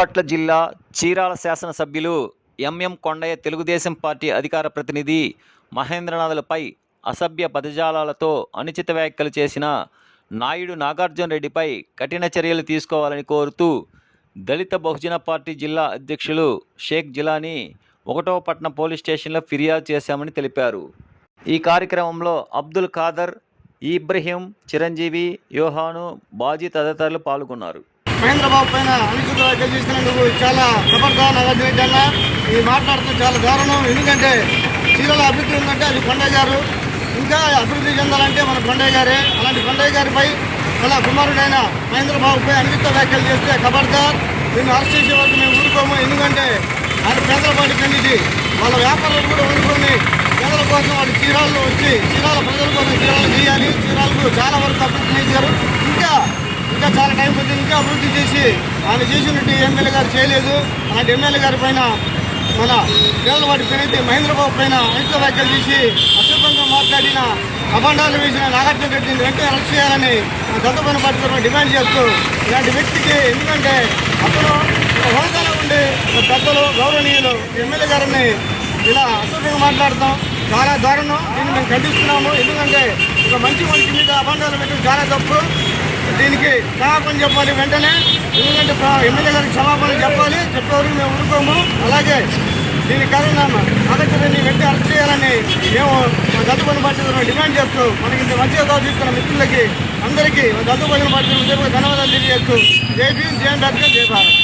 బాపట్ల జిల్లా చీరాల శాసనసభ్యులు MM Kondaiah Telugu Desam party అధికార ప్రతినిధి మహేంద్రనాథ్లపై అసభ్య పదజాలాలతో అనుచిత వ్యాఖ్యలు చేసిన నాయుడు నాగార్జున రెడ్డిపై కఠిన చర్యలు తీసుకోవాలని కోరుతూ దళిత బహుజన పార్టీ జిల్లా అధ్యక్షులు షేక్ జిలానీ 1వ పట్టణ పోలీస్ స్టేషన్లో ఫిర్యాదు చేశామని తెలిపారు. ఈ కార్యక్రమంలో అబ్దుల్ ఖాదర్, ఇబ్రహీం, చిరంజీవి, యోహాను, బాజీ తదితరులు పాల్గొన్నారు. మహేంద్రబాబు పైన అనుచిత వ్యాఖ్యలు చేసినందుకు చాలా ఖబర్దార్ నాగార్జున రెడ్డి అన్న. ఇది మాట్లాడుతూ చాలా దారుణం. ఎందుకంటే చీరల అభివృద్ధి ఉందంటే అది కొండయ్య గారు, ఇంకా అభివృద్ధి చెందాలంటే మన కొండయ్య గారే. అలాంటి కొండయ్య గారిపై వాళ్ళ కుమారుడైన మహేంద్రబాబుపై అనుచిత వ్యాఖ్యలు చేస్తే ఖబర్దార్, దీన్ని అరెస్ట్ చేసే వరకు మేము ఊరుకోము. ఎందుకంటే ఆయన పేదల పాటి కండిది వాళ్ళ వ్యాపారాలు కూడా ఊరుకొని పేదల కోసం వాడి చీరాల్లో వచ్చి చీరాల ప్రజల కోసం చీరాలు చేయాలి. చీరాలకు చాలా వరకు అభివృద్ధి చేశారు. ఇంకా చాలా టైం పడుతుంది. ఇంకా అభివృద్ధి చేసి ఆయన చేసినట్టు ఎమ్మెల్యే గారు చేయలేదు. అలాంటి ఎమ్మెల్యే గారి పైన మన పేదలవాడి పైన మహేంద్రబాబు పైన అనుచిత వ్యాఖ్యలు చేసి అసభ్యంగా మాట్లాడిన అభండాలు వేసిన నాగార్జున రెడ్డిని వెంటనే అరెస్ట్ చేయాలని దత్తపైన పార్టీ డిమాండ్ చేస్తూ ఇలాంటి వ్యక్తికి, ఎందుకంటే అతను హోదాలో ఉండి పెద్దలు గౌరవనీయులు ఎమ్మెల్యే గారిని ఇలా అసభ్యంగా మాట్లాడతాం చాలా దారుణం. దీన్ని మేము ఖండిస్తున్నాము. ఎందుకంటే ఒక మంచి మనిషి మీద అభండాలు పెట్టడం చాలా తప్పు. దీనికి క్షమాపణ చెప్పాలి వెంటనే. ఎందుకంటే ఎమ్మెల్యే గారికి క్షమాపణ చెప్పాలి. చెప్పేవరకు మేము ఊరుకోము. అలాగే దీని కారణంగా నాగార్జునని వెంటనే అరెస్ట్ చేయాలని మేము దత్తపైన పార్టీ డిమాండ్ చేస్తూ మనకి ఇంత మంచిగా కావాల్సిన మిత్రులకి అందరికీ దత్తపైన పార్టీ ధన్యవాదాలు తెలియజేస్తూ జై భీమ్, జై అంబేద్కర్, జై భారత్.